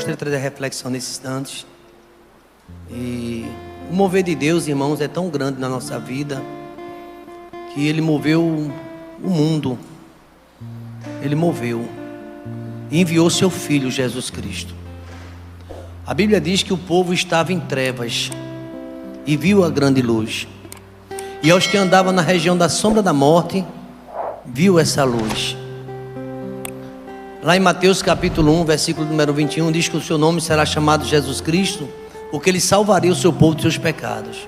gostaria de trazer a reflexão nesses instantes. E o mover de Deus, irmãos, é tão grande na nossa vida que Ele moveu o mundo. Ele moveu e enviou seu Filho Jesus Cristo. A Bíblia diz que o povo estava em trevas e viu a grande luz. E aos que andavam na região da sombra da morte, viu essa luz. Lá em Mateus capítulo 1, versículo número 21, diz que o seu nome será chamado Jesus Cristo, porque Ele salvaria o seu povo dos seus pecados.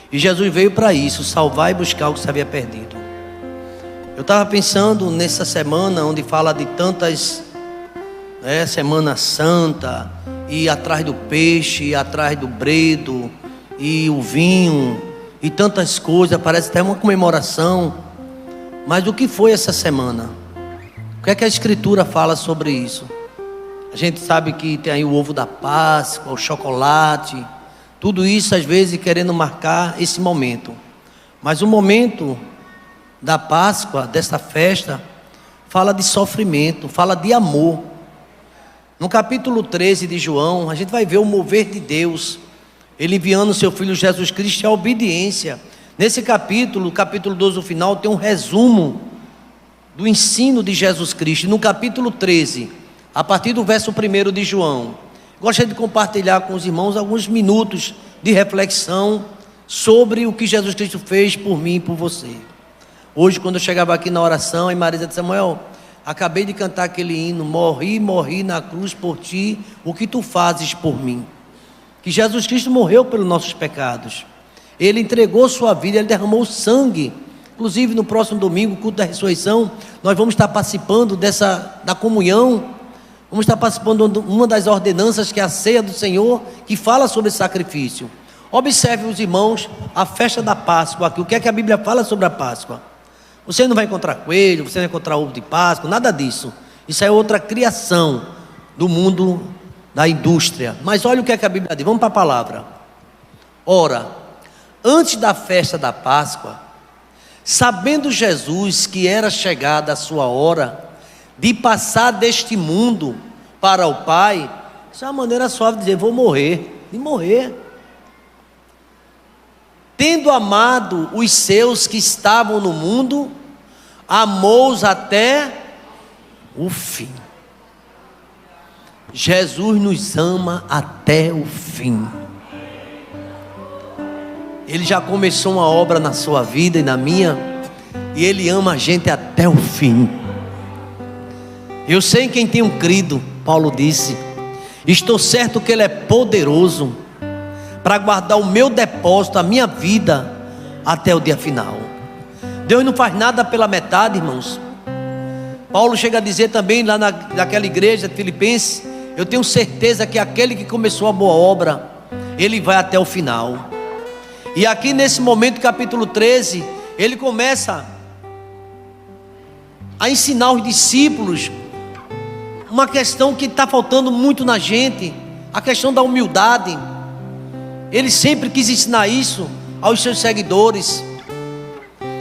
E Jesus veio para isso, salvar e buscar o que se havia perdido. Eu estava pensando nessa semana, onde fala de tantas, Semana Santa, e atrás do peixe, e atrás do bredo, e o vinho, e tantas coisas, parece até uma comemoração. Mas o que foi essa semana? O que é que a Escritura fala sobre isso? A gente sabe que tem aí o ovo da Páscoa, o chocolate, tudo isso às vezes querendo marcar esse momento. Mas o momento da Páscoa, dessa festa, fala de sofrimento, fala de amor. No capítulo 13 de João, a gente vai ver o mover de Deus, Ele enviando o seu Filho Jesus Cristo e a obediência. Nesse capítulo 12, no final, tem um resumo do ensino de Jesus Cristo. No capítulo 13, a partir do verso 1 de João, gostaria de compartilhar com os irmãos alguns minutos de reflexão sobre o que Jesus Cristo fez por mim e por você. Hoje, quando eu chegava aqui na oração, a Marisa disse: Samuel, acabei de cantar aquele hino, morri na cruz por ti, o que tu fazes por mim? Que Jesus Cristo morreu pelos nossos pecados, Ele entregou sua vida, Ele derramou sangue. Inclusive no próximo domingo, culto da ressurreição, nós vamos estar participando da comunhão, vamos estar participando de uma das ordenanças, que é a ceia do Senhor, que fala sobre sacrifício. Observe, os irmãos, a festa da Páscoa aqui. O que é que a Bíblia fala sobre a Páscoa? Você não vai encontrar coelho, você não vai encontrar ovo de Páscoa, nada disso. Isso é outra criação do mundo da indústria. Mas olha o que é que a Bíblia diz. Vamos para a palavra. Ora, antes da festa da Páscoa, sabendo Jesus que era chegada a sua hora de passar deste mundo para o Pai, isso é uma maneira suave de dizer: vou morrer, de morrer. Tendo amado os seus que estavam no mundo, amou-os até o fim. Jesus nos ama até o fim. Ele já começou uma obra na sua vida e na minha, e Ele ama a gente até o fim. Eu sei em quem tenho crido, Paulo disse, estou certo que Ele é poderoso para guardar o meu depósito, a minha vida, até o dia final. Deus não faz nada pela metade, irmãos. Paulo chega a dizer também lá naquela igreja de Filipenses: eu tenho certeza que aquele que começou a boa obra, Ele vai até o final. E aqui nesse momento, capítulo 13, Ele começa a ensinar os discípulos uma questão que está faltando muito na gente, a questão da humildade. Ele sempre quis ensinar isso aos seus seguidores.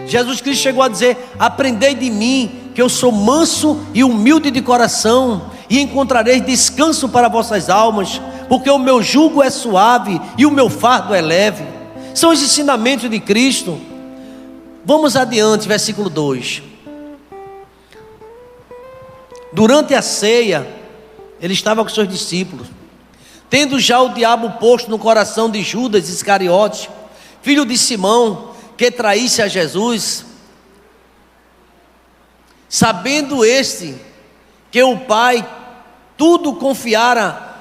Jesus Cristo chegou a dizer: aprendei de mim, que eu sou manso e humilde de coração, e encontrareis descanso para vossas almas, porque o meu jugo é suave e o meu fardo é leve. São os ensinamentos de Cristo. Vamos adiante, versículo 2. Durante a ceia, Ele estava com seus discípulos, tendo já o diabo posto no coração de Judas Iscariotes, filho de Simão, que traísse a Jesus. Sabendo este que o Pai tudo confiara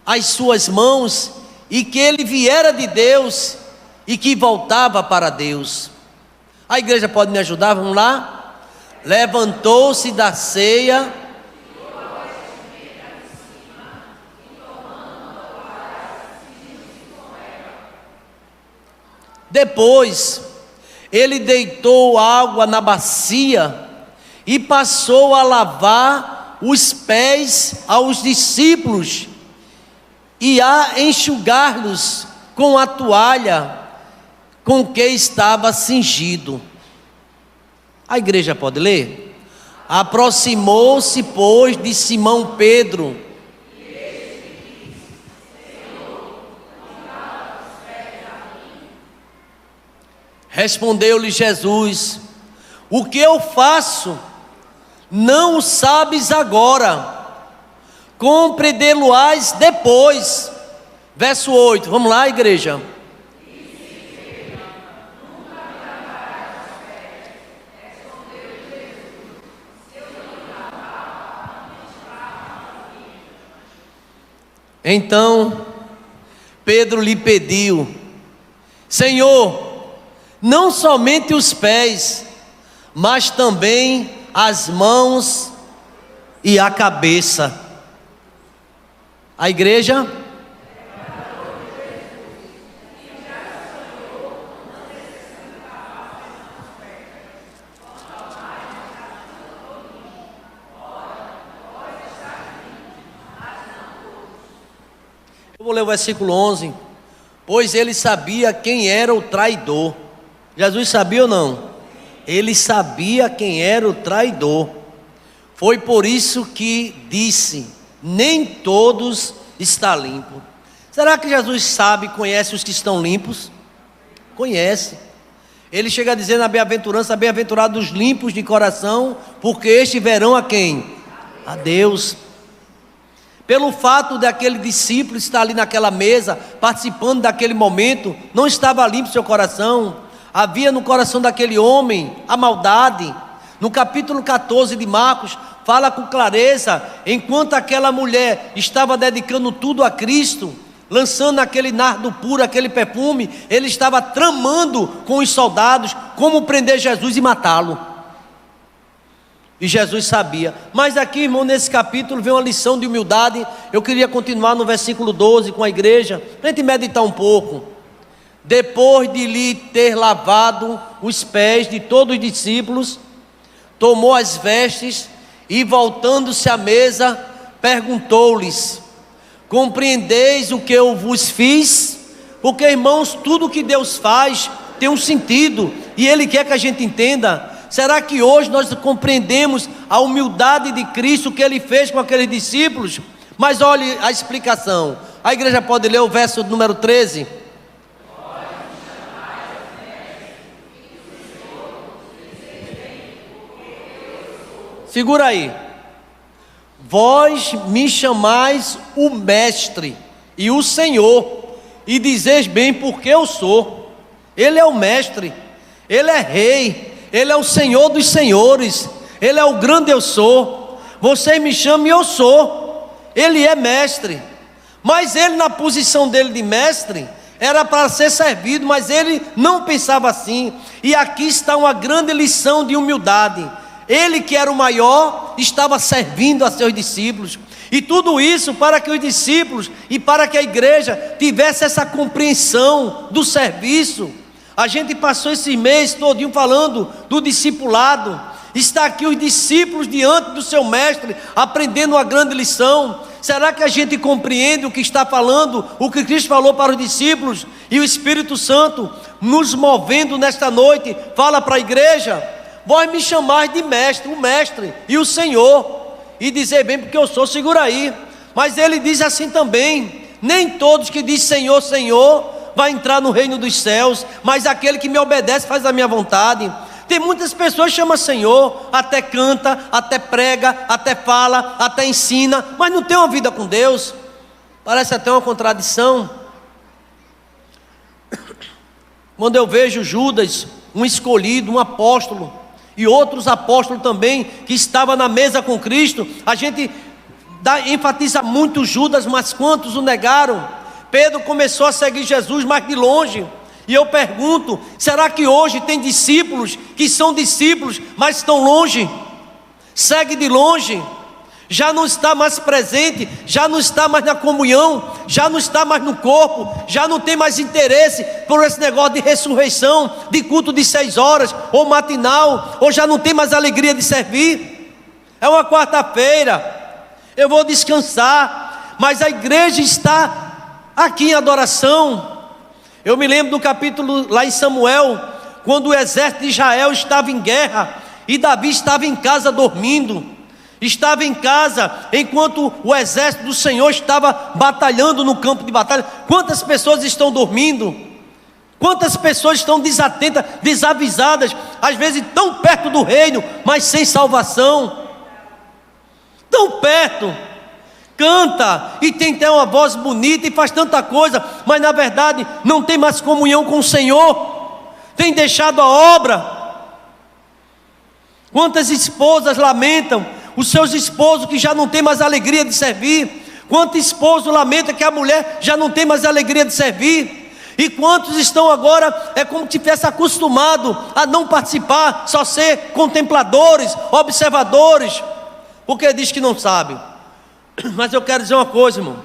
às suas mãos, e que Ele viera de Deus e que voltava para Deus. A igreja pode me ajudar? Vamos lá? Levantou-se da ceia, depois Ele deitou água na bacia e passou a lavar os pés aos discípulos e a enxugar-los com a toalha com que estava cingido. A igreja pode ler? Aproximou-se, pois, de Simão Pedro Respondeu-lhe Jesus: o que eu faço, não o sabes agora, compreendê-lo-ás depois. Verso 8, vamos lá, igreja. Então Pedro lhe pediu: Senhor, não somente os pés, mas também as mãos e a cabeça. A igreja? Eu vou ler o versículo 11. Pois ele sabia quem era o traidor. Jesus sabia ou não? Ele sabia quem era o traidor. Foi por isso que disse: nem todos está limpo. Será que Jesus sabe, conhece os que estão limpos? Conhece. Ele chega a dizer na bem-aventurança: bem-aventurados os limpos de coração, porque estes verão a quem? A Deus. Pelo fato daquele discípulo estar ali naquela mesa, participando daquele momento, não estava limpo seu coração. Havia no coração daquele homem a maldade. No capítulo 14 de Marcos, fala com clareza: enquanto aquela mulher estava dedicando tudo a Cristo, lançando aquele nardo puro, aquele perfume, ele estava tramando com os soldados como prender Jesus e matá-lo. E Jesus sabia. Mas aqui, irmão, nesse capítulo vem uma lição de humildade. Eu queria continuar no versículo 12 com a igreja, para a gente meditar um pouco. Depois de lhe ter lavado os pés de todos os discípulos, tomou as vestes e, voltando-se à mesa, perguntou-lhes: compreendeis o que eu vos fiz? Porque, irmãos, tudo que Deus faz tem um sentido, e Ele quer que a gente entenda. Será que hoje nós compreendemos a humildade de Cristo, o que Ele fez com aqueles discípulos? Mas olhe a explicação. A igreja pode ler o verso número 13? Segura aí. Vós me chamais o Mestre e o Senhor, e dizeis bem porque eu sou. Ele é o Mestre, Ele é Rei, Ele é o Senhor dos senhores, Ele é o grande eu sou. Vocês me chamam e eu sou. Ele é Mestre, mas Ele, na posição dele de Mestre, era para ser servido, mas Ele não pensava assim. E aqui está uma grande lição de humildade. Ele, que era o maior, estava servindo a seus discípulos. E tudo isso para que os discípulos e para que a igreja tivesse essa compreensão do serviço. A gente passou esse mês todinho falando do discipulado. Está aqui os discípulos diante do seu mestre, aprendendo uma grande lição. Será que a gente compreende o que está falando, o que Cristo falou para os discípulos? E o Espírito Santo nos movendo nesta noite, fala para a igreja: vós me chamais de mestre, o mestre e o Senhor, e dizer bem porque eu sou. Segura aí. Mas ele diz assim também: nem todos que dizem Senhor, Senhor vai entrar no reino dos céus, mas aquele que me obedece faz a minha vontade. Tem muitas pessoas que chamam Senhor, até canta, até prega, até fala, até ensina, mas não tem uma vida com Deus. Parece até uma contradição. Quando eu vejo Judas, um escolhido, um apóstolo, e outros apóstolos também, que estavam na mesa com Cristo, a gente enfatiza muito Judas, mas quantos o negaram? Pedro começou a seguir Jesus, mas de longe. E eu pergunto: será que hoje tem discípulos que são discípulos, mas estão longe? Segue de longe, já não está mais presente, já não está mais na comunhão, já não está mais no corpo, já não tem mais interesse por esse negócio de ressurreição, de culto de 6 horas, ou matinal, ou já não tem mais alegria de servir. É uma quarta-feira, eu vou descansar, mas a igreja está aqui em adoração. Eu me lembro do capítulo lá em Samuel, quando o exército de Israel estava em guerra, e Davi estava em casa dormindo, estava em casa, enquanto o exército do Senhor estava batalhando no campo de batalha. Quantas pessoas estão dormindo? Quantas pessoas estão desatentas, desavisadas, às vezes tão perto do reino, mas sem salvação. Tão perto, canta e tem até uma voz bonita e faz tanta coisa, mas na verdade não tem mais comunhão com o Senhor, tem deixado a obra. Quantas esposas lamentam os seus esposos que já não tem mais alegria de servir? Quanto esposo lamenta que a mulher já não tem mais alegria de servir? E quantos estão agora, é como se tivesse acostumado a não participar, só ser contempladores, observadores, porque diz que não sabe. Mas eu quero dizer uma coisa, irmão: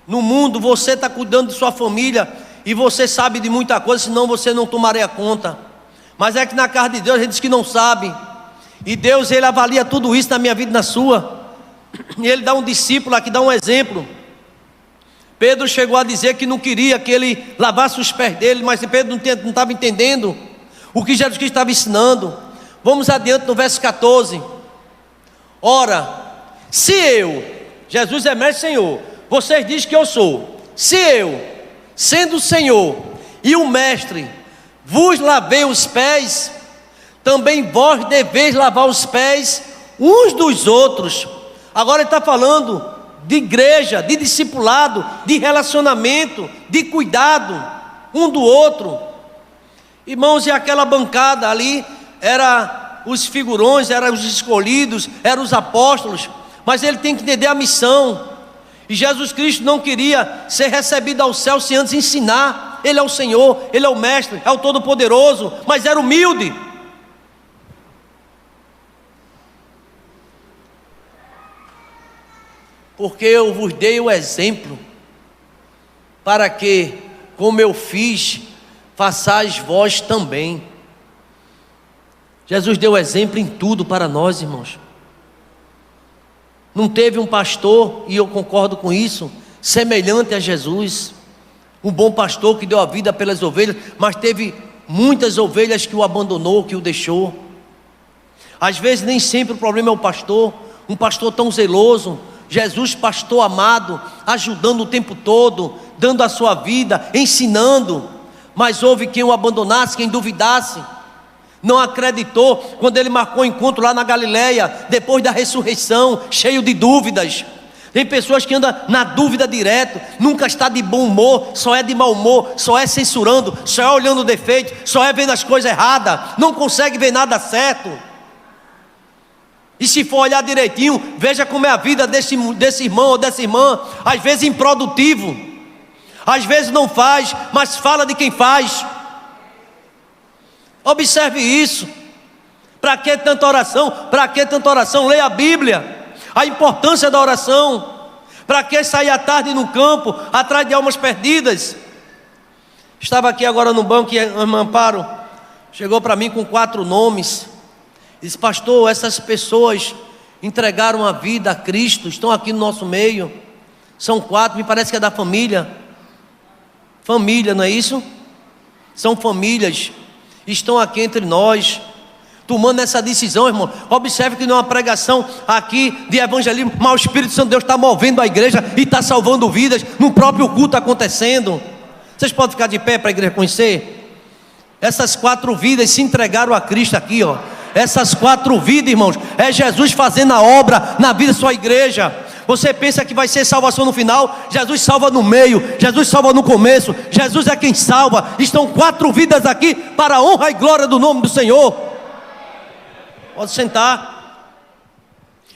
no mundo você está cuidando de sua família e você sabe de muita coisa, senão você não tomaria conta. Mas é que na casa de Deus a gente diz que não sabe, e Deus, Ele avalia tudo isso na minha vida e na sua, e Ele dá um discípulo aqui, dá um exemplo. Pedro chegou a dizer que não queria que ele lavasse os pés dele, mas Pedro não estava entendendo o que Jesus Cristo estava ensinando. Vamos adiante no verso 14. Ora, se eu, Jesus é mestre Senhor, vocês dizem que eu sou, se eu, sendo o Senhor e o mestre, vos lavei os pés, também vós deveis lavar os pés uns dos outros. Agora ele está falando de igreja, de discipulado, de relacionamento, de cuidado um do outro. Irmãos, e aquela bancada ali era os figurões, eram os escolhidos, eram os apóstolos, mas ele tem que entender a missão. E Jesus Cristo não queria ser recebido ao céu sem antes ensinar. Ele é o Senhor, Ele é o Mestre, é o Todo-Poderoso, mas era humilde. Porque eu vos dei o exemplo, para que, como eu fiz, façais vós também. Jesus deu exemplo em tudo para nós, irmãos. Não teve um pastor, e eu concordo com isso, semelhante a Jesus, um bom pastor que deu a vida pelas ovelhas, mas teve muitas ovelhas que o abandonou, que o deixou. Às vezes nem sempre o problema é o pastor, um pastor tão zeloso. Jesus, pastor amado, ajudando o tempo todo, dando a sua vida, ensinando, mas houve quem o abandonasse, quem duvidasse, não acreditou, quando ele marcou o encontro lá na Galileia, depois da ressurreição, cheio de dúvidas. Tem pessoas que andam na dúvida direto, nunca está de bom humor, só é de mau humor, só é censurando, só é olhando defeitos, só é vendo as coisas erradas, não consegue ver nada certo. E se for olhar direitinho, veja como é a vida desse irmão ou dessa irmã, às vezes improdutivo, às vezes não faz, mas fala de quem faz. Observe isso. Para que tanta oração? Para que tanta oração? Leia a Bíblia, a importância da oração. Para que sair à tarde no campo, atrás de almas perdidas? Estava aqui agora no banco e a irmã Amparo chegou para mim com 4 nomes. Diz: pastor, essas pessoas entregaram a vida a Cristo, estão aqui no nosso meio. São 4, me parece que é da família. Família, não é isso? São famílias, estão aqui entre nós, tomando essa decisão, irmão. Observe que não é uma pregação aqui de evangelismo, mas o Espírito Santo de Deus está movendo a igreja e está salvando vidas, no próprio culto acontecendo. Vocês podem ficar de pé para a igreja conhecer? Essas 4 vidas se entregaram a Cristo aqui, ó. Essas 4 vidas, irmãos, é Jesus fazendo a obra na vida da sua igreja. Você pensa que vai ser salvação no final? Jesus salva no meio, Jesus salva no começo, Jesus é quem salva. Estão 4 vidas aqui para a honra e glória do nome do Senhor. Pode sentar.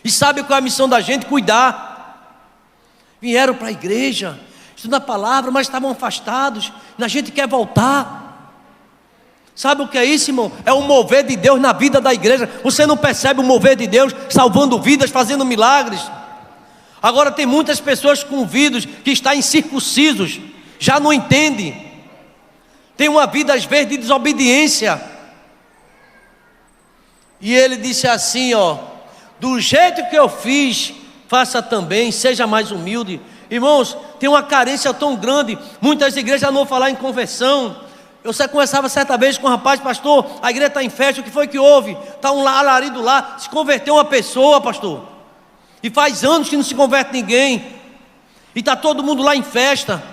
E sabe qual é a missão da gente? Cuidar. Vieram para a igreja, estudam a palavra, mas estavam afastados, e a gente quer voltar. Sabe o que é isso, irmão? É o mover de Deus na vida da igreja. Você não percebe o mover de Deus salvando vidas, fazendo milagres? Agora tem muitas pessoas com ouvidos que estão incircuncisos, já não entendem, tem uma vida às vezes de desobediência. E ele disse assim, ó: do jeito que eu fiz, faça também, seja mais humilde. Irmãos, tem uma carência tão grande, muitas igrejas não vão falar em conversão. Eu conversava certa vez com um rapaz: pastor, a igreja está em festa, o que foi que houve? Está um alarido lá, se converteu uma pessoa, pastor, e faz anos que não se converte ninguém, e está todo mundo lá em festa.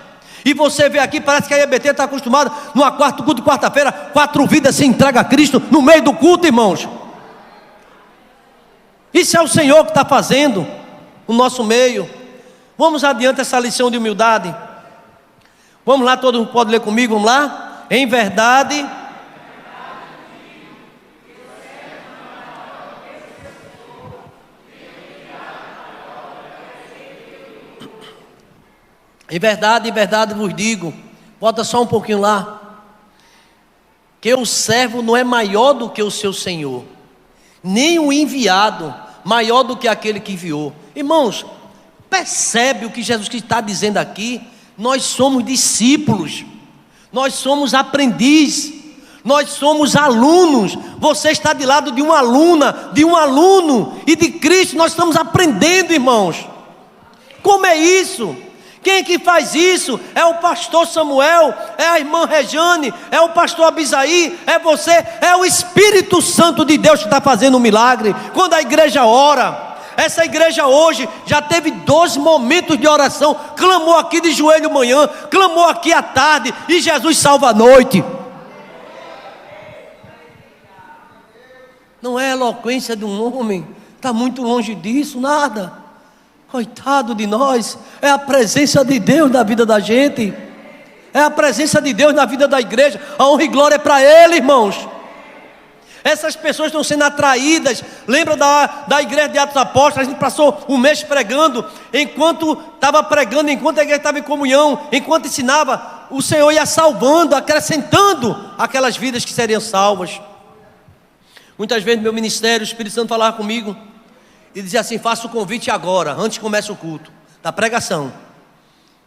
E você vê aqui, parece que a IBT está acostumada, numa culto de quarta-feira, 4 vidas se entregam a Cristo no meio do culto, irmãos. Isso é o Senhor que está fazendo no nosso meio. Vamos adiante essa lição de humildade. Vamos lá, todo mundo pode ler comigo, vamos lá? Em verdade... Em verdade vos digo, volta só um pouquinho lá, que o servo não é maior do que o seu senhor, nem o enviado maior do que aquele que enviou. Irmãos, percebe o que Jesus Cristo está dizendo aqui? Nós somos discípulos, nós somos aprendizes, nós somos alunos. Você está de lado de uma aluna, de um aluno, e de Cristo nós estamos aprendendo, irmãos. Como é isso? Quem é que faz isso? É o pastor Samuel, é a irmã Rejane, é o pastor Abisaí, é você, é o Espírito Santo de Deus que está fazendo um milagre. Quando a igreja ora, essa igreja hoje já teve 12 momentos de oração, clamou aqui de joelho manhã, clamou aqui à tarde, e Jesus salva a noite. Não é a eloquência de um homem, está muito longe disso, nada. Coitado de nós, é a presença de Deus na vida da gente, é a presença de Deus na vida da igreja. A honra e glória é para Ele, irmãos. Essas pessoas estão sendo atraídas. Lembra da igreja de Atos Apóstolos? A gente passou um mês pregando. Enquanto estava pregando, enquanto a igreja estava em comunhão, enquanto ensinava, o Senhor ia salvando, acrescentando aquelas vidas que seriam salvas. Muitas vezes no meu ministério, o Espírito Santo falava comigo e dizia assim: faça o convite agora, antes que comece o culto da pregação.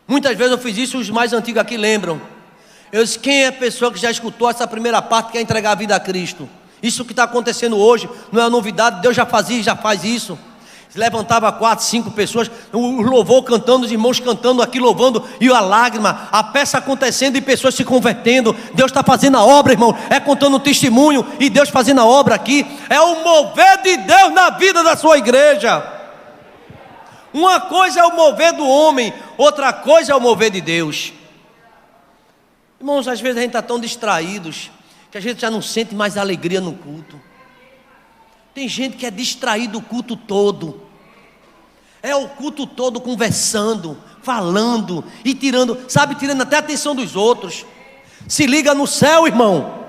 Muitas vezes eu fiz isso, os mais antigos aqui lembram. Eu disse: quem é a pessoa que já escutou essa primeira parte, que quer entregar a vida a Cristo? Isso que está acontecendo hoje não é uma novidade, Deus já fazia e já faz isso. Se levantava 4, 5 pessoas, o louvor cantando, os irmãos cantando aqui, louvando, e a lágrima, a peça acontecendo e pessoas se convertendo. Deus está fazendo a obra, irmão, é contando um testemunho, e Deus fazendo a obra aqui. É o mover de Deus na vida da sua igreja. Uma coisa é o mover do homem, outra coisa é o mover de Deus. Irmãos, às vezes a gente está tão distraídos que a gente já não sente mais alegria no culto. Tem gente que é distraído o culto todo, é o culto todo conversando, falando e tirando, sabe, tirando até a atenção dos outros. Se liga no céu, irmão.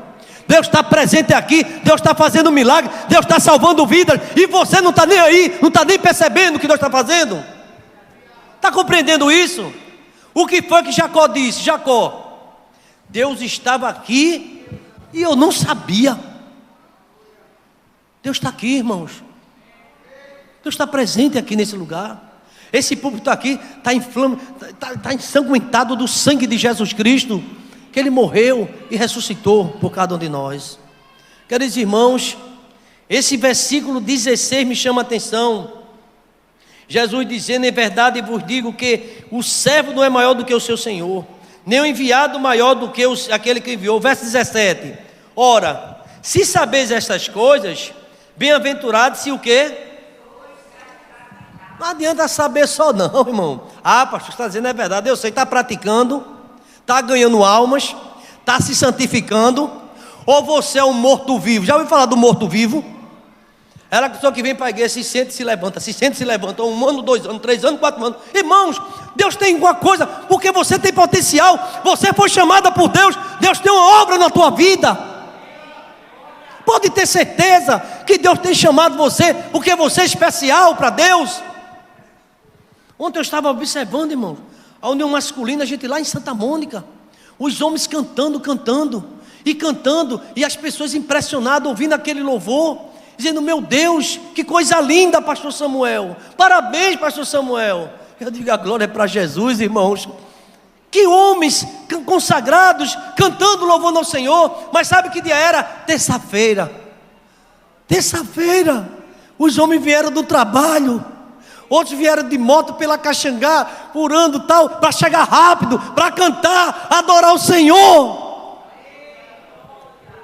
Deus está presente aqui, Deus está fazendo um milagre, Deus está salvando vidas, e você não está nem aí, não está nem percebendo o que Deus está fazendo. Está compreendendo isso? O que foi que Jacó disse? Jacó, Deus estava aqui e eu não sabia. Deus está aqui, irmãos. Deus está presente aqui nesse lugar. Esse púlpito aqui está ensanguentado do sangue de Jesus Cristo, que Ele morreu e ressuscitou por cada um de nós. Queridos irmãos, esse versículo 16 me chama a atenção. Jesus dizendo: em verdade vos digo que o servo não é maior do que o seu senhor, nem o enviado maior do que aquele que enviou. Verso 17: ora, se sabeis estas coisas, bem-aventurado se o quê? Não adianta saber só não, irmão. Ah, pastor, está dizendo é verdade, eu sei, está praticando, está ganhando almas, está se santificando. Ou você é um morto-vivo? Já ouviu falar do morto-vivo? Ela é a pessoa que vem para a igreja, se sente e se levanta, se sente e se levanta, 1 ano, 2 anos, 3 anos, 4 anos. Irmãos, Deus tem alguma coisa, porque você tem potencial, você foi chamada por Deus, Deus tem uma obra na tua vida. Pode ter certeza que Deus tem chamado você, porque você é especial para Deus. Ontem eu estava observando, irmão, a união masculina, a gente lá em Santa Mônica, os homens cantando, e as pessoas impressionadas ouvindo aquele louvor, dizendo: meu Deus, que coisa linda, pastor Samuel, parabéns, pastor Samuel. Eu digo: a glória é para Jesus, irmãos. Que homens consagrados, cantando, louvando ao Senhor. Mas sabe que dia era? Terça-feira. Os homens vieram do trabalho, outros vieram de moto pela Caxangá, furando tal, para chegar rápido, para cantar, adorar o Senhor.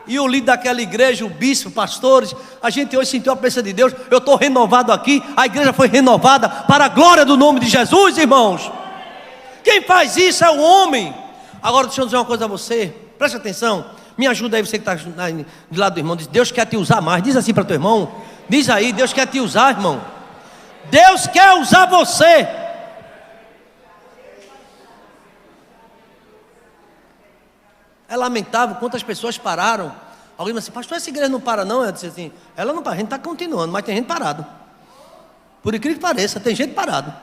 E o líder daquela igreja, o bispo, pastores, a gente hoje sentiu a presença de Deus. Eu estou renovado aqui, a igreja foi renovada para a glória do nome de Jesus, irmãos. Quem faz isso é o homem. Agora deixa eu dizer uma coisa a você, preste atenção, me ajuda aí, você que está do lado do irmão. Diz: Deus quer te usar mais. Diz assim para teu irmão, diz aí: Deus quer te usar, irmão. Deus quer usar você. É lamentável quantas pessoas pararam. Alguém disse assim: pastor, essa igreja não para não? Eu disse assim: ela não para, a gente está continuando, mas tem gente parado. Por incrível que pareça, tem gente parado.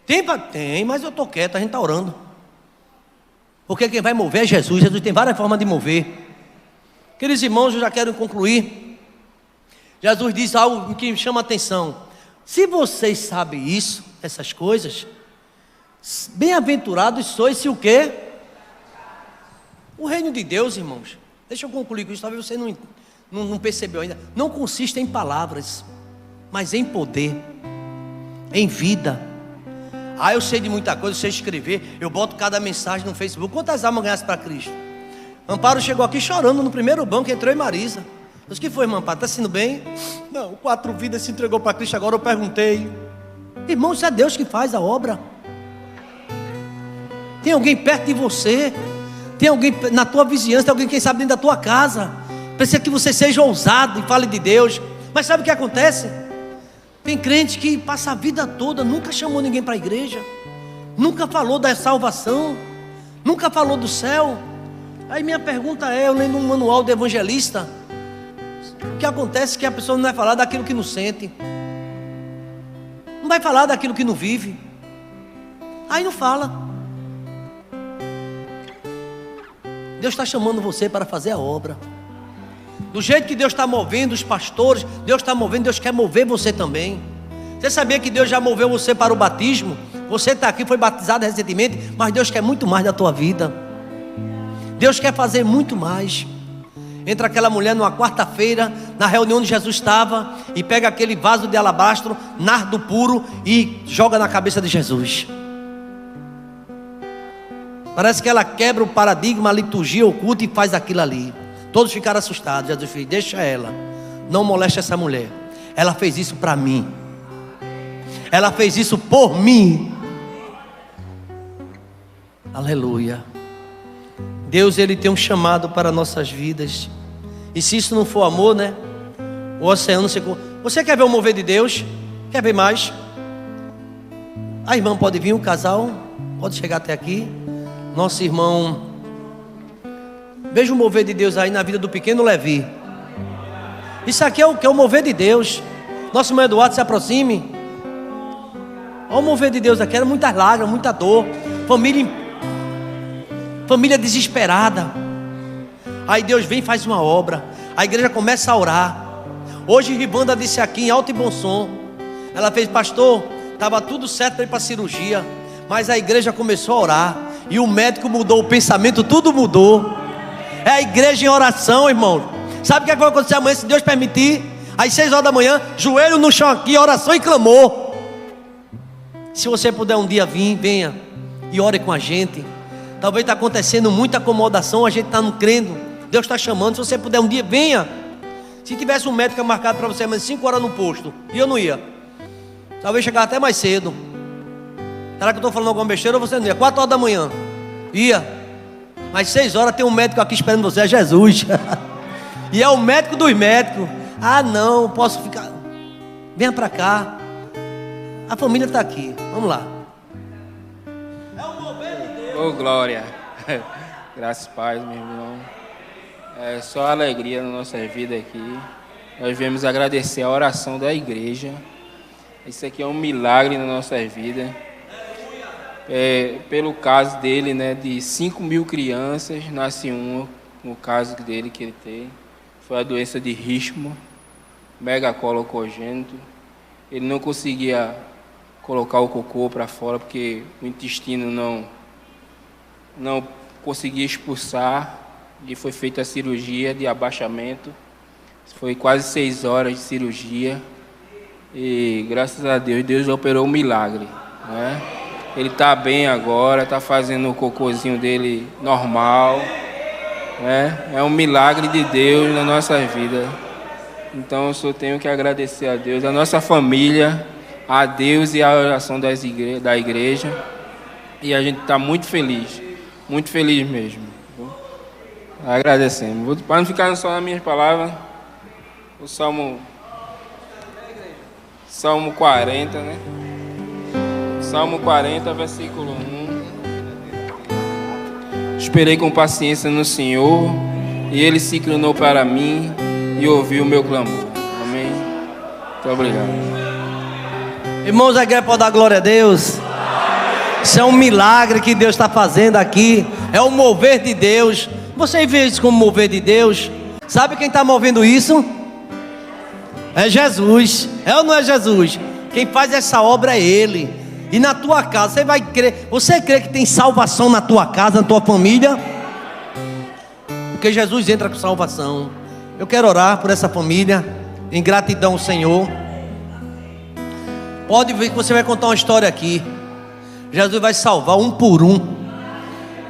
Tem, mas eu estou quieto, a gente está orando. Porque quem vai mover é Jesus. Jesus tem várias formas de mover. Queridos irmãos, eu já quero concluir. Jesus diz algo que me chama a atenção. Se vocês sabem isso, essas coisas, bem-aventurados sois se o quê? O reino de Deus, irmãos, deixa eu concluir com isso, talvez você não percebeu ainda. Não consiste em palavras, mas em poder, em vida. Eu sei de muita coisa, eu sei escrever, eu boto cada mensagem no Facebook. Quantas almas ganhasse para Cristo? Amparo chegou aqui chorando no primeiro banco, entrou em Marisa. Eu disse: que foi, irmão Amparo, está sendo bem? Não, 4 vidas se entregou para Cristo. Agora eu perguntei. Irmão, isso é Deus que faz a obra. Tem alguém perto de você, tem alguém na tua vizinhança, tem alguém, quem sabe, dentro da tua casa. Precisa que você seja ousado e fale de Deus. Mas sabe o que acontece? Tem crente que passa a vida toda, nunca chamou ninguém para a igreja, nunca falou da salvação, nunca falou do céu. Aí minha pergunta é, eu lendo um manual do evangelista, o que acontece é que a pessoa não vai falar daquilo que não sente, não vai falar daquilo que não vive, aí não fala. Deus está chamando você para fazer a obra. Do jeito que Deus está movendo os pastores, Deus está movendo, Deus quer mover você também. Você sabia que Deus já moveu você para o batismo? Você está aqui, foi batizado recentemente, mas Deus quer muito mais da tua vida. Deus quer fazer muito mais. Entra aquela mulher numa quarta-feira, na reunião onde Jesus estava, e pega aquele vaso de alabastro, nardo puro, e joga na cabeça de Jesus. Parece que ela quebra o paradigma, a liturgia oculta e faz aquilo ali. Todos ficaram assustados. Jesus disse: deixa ela, não moleste essa mulher. Ela fez isso para mim, ela fez isso por mim. Aleluia. Deus, Ele tem um chamado para nossas vidas. E se isso não for amor, né? O oceano secou. Você quer ver o mover de Deus? Quer ver mais? A irmã pode vir, o casal pode chegar até aqui. Nosso irmão, veja o mover de Deus aí na vida do pequeno Levi. Isso aqui é o que é o mover de Deus. Nosso irmão Eduardo, se aproxime. Olha o mover de Deus aqui. Era muitas lágrimas, muita dor. Família desesperada. Aí Deus vem e faz uma obra. A igreja começa a orar. Hoje Ribanda disse aqui em alto e bom som. Ela fez: pastor, estava tudo certo para ir para a cirurgia, mas a igreja começou a orar. E o médico mudou o pensamento, tudo mudou. É a igreja em oração, irmão. Sabe o que vai acontecer amanhã, se Deus permitir? Às 6 horas da manhã, joelho no chão aqui, oração e clamor. Se você puder um dia vir, venha e ore com a gente. Talvez está acontecendo muita acomodação, a gente está não crendo. Deus está chamando. Se você puder um dia, venha. Se tivesse um médico marcado para você amanhã 5 horas no posto, e eu não ia, talvez chegar até mais cedo. Será que eu estou falando alguma besteira ou você não ia? 4 horas da manhã, ia. Mas 6 horas tem um médico aqui esperando você, é Jesus. E é o médico dos médicos. Não, posso ficar. Venha para cá. A família está aqui, vamos lá. É o mover de Deus. Oh, glória. Graças a paz, meu irmão. É só alegria na nossa vida aqui. Nós viemos agradecer a oração da igreja. Isso aqui é um milagre na nossa vida. Pelo caso dele, né, de 5.000 crianças, nasce uma, no caso dele que ele tem, foi a doença de Hirschman, megacolo congênito. Ele não conseguia colocar o cocô para fora, porque o intestino não conseguia expulsar, e foi feita a cirurgia de abaixamento. Foi quase 6 horas de cirurgia, e graças a Deus, Deus operou um milagre, né? Ele está bem agora, está fazendo o cocôzinho dele normal, né? É um milagre de Deus na nossa vida. Então eu só tenho que agradecer a Deus, a nossa família, a Deus e a oração da igreja. E a gente está muito feliz mesmo. Agradecemos. Para não ficar só nas minhas palavras, o Salmo 40, né? Salmo 40, versículo 1. Esperei com paciência no Senhor, e Ele se inclinou para mim e ouviu o meu clamor. Amém? Muito obrigado. Irmãos, a igreja pode dar glória a Deus. Isso é um milagre que Deus está fazendo aqui. É o mover de Deus. Você vê isso como mover de Deus? Sabe quem está movendo isso? É Jesus. É ou não é Jesus? Quem faz essa obra é Ele. E na tua casa, você vai crer. Você crê que tem salvação na tua casa, na tua família? Porque Jesus entra com salvação. Eu quero orar por essa família, em gratidão ao Senhor. Pode ver que você vai contar uma história aqui. Jesus vai salvar um por um.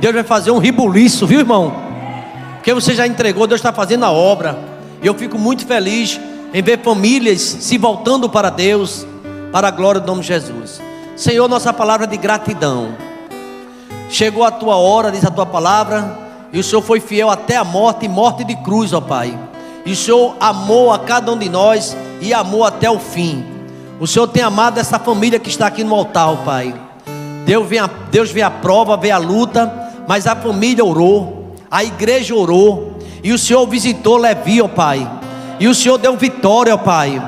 Deus vai fazer um ribuliço, viu, irmão? Porque você já entregou, Deus está fazendo a obra. E eu fico muito feliz em ver famílias se voltando para Deus, para a glória do nome de Jesus. Senhor, nossa palavra de gratidão. Chegou a tua hora, diz a tua palavra, e o Senhor foi fiel até a morte, e morte de cruz, ó Pai. E o Senhor amou a cada um de nós e amou até o fim. O Senhor tem amado essa família que está aqui no altar, ó Pai. Deus vê a prova, vê a luta, mas a família orou, a igreja orou, e o Senhor visitou Levi, ó Pai, e o Senhor deu vitória, ó Pai.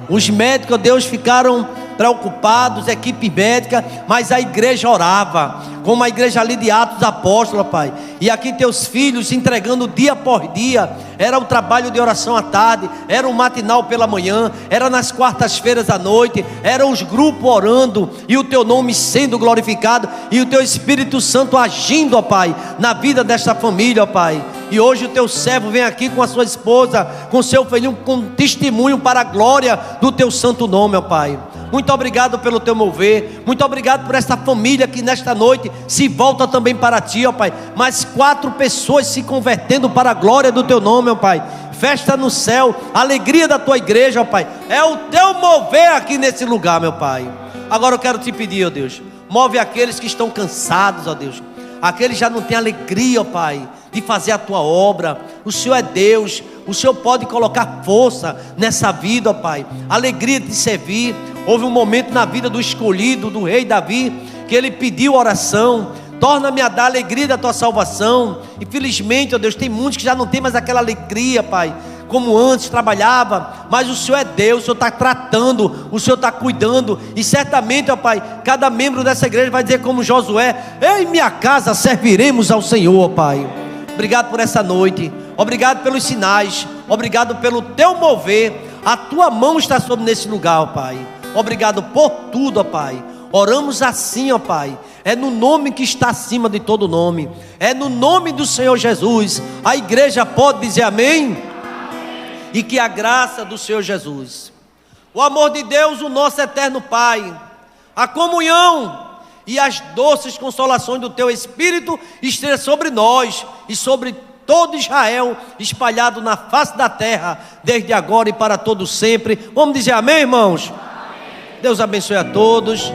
Os médicos, ó Deus, ficaram preocupados, equipe médica, mas a igreja orava, como a igreja ali de Atos Apóstolos, Pai. E aqui teus filhos se entregando dia por dia. Era o trabalho de oração à tarde, era o matinal pela manhã, era nas quartas-feiras à noite, eram os grupos orando, e o teu nome sendo glorificado, e o teu Espírito Santo agindo, ó Pai, na vida desta família, ó Pai. E hoje o teu servo vem aqui com a sua esposa, com seu filhinho, com testemunho para a glória do teu santo nome, ó Pai. Muito obrigado pelo teu mover. Muito obrigado por esta família que nesta noite se volta também para ti, ó Pai. Mais 4 pessoas se convertendo para a glória do teu nome, ó Pai. Festa no céu, alegria da tua igreja, ó Pai. É o teu mover aqui nesse lugar, meu Pai. Agora eu quero te pedir, ó Deus, move aqueles que estão cansados, ó Deus. Aqueles já não têm alegria, ó Pai, de fazer a tua obra. O Senhor é Deus. O Senhor pode colocar força nessa vida, ó Pai. Alegria de servir. Houve um momento na vida do escolhido, do rei Davi, que ele pediu oração: torna-me a dar alegria da tua salvação. Infelizmente, ó Deus, tem muitos que já não tem mais aquela alegria, Pai, como antes trabalhava. Mas o Senhor é Deus, o Senhor está tratando, o Senhor está cuidando. E certamente, ó Pai, cada membro dessa igreja vai dizer como Josué: eu e minha casa serviremos ao Senhor, ó Pai. Obrigado por essa noite, obrigado pelos sinais, obrigado pelo teu mover. A tua mão está sobre nesse lugar, ó Pai. Obrigado por tudo, ó Pai. Oramos assim, ó Pai. É no nome que está acima de todo nome. É no nome do Senhor Jesus. A igreja pode dizer amém? E que a graça do Senhor Jesus, o amor de Deus, o nosso eterno Pai, a comunhão e as doces consolações do teu Espírito esteja sobre nós e sobre todo Israel, espalhado na face da terra, desde agora e para todo sempre. Vamos dizer amém, irmãos? Deus abençoe a todos.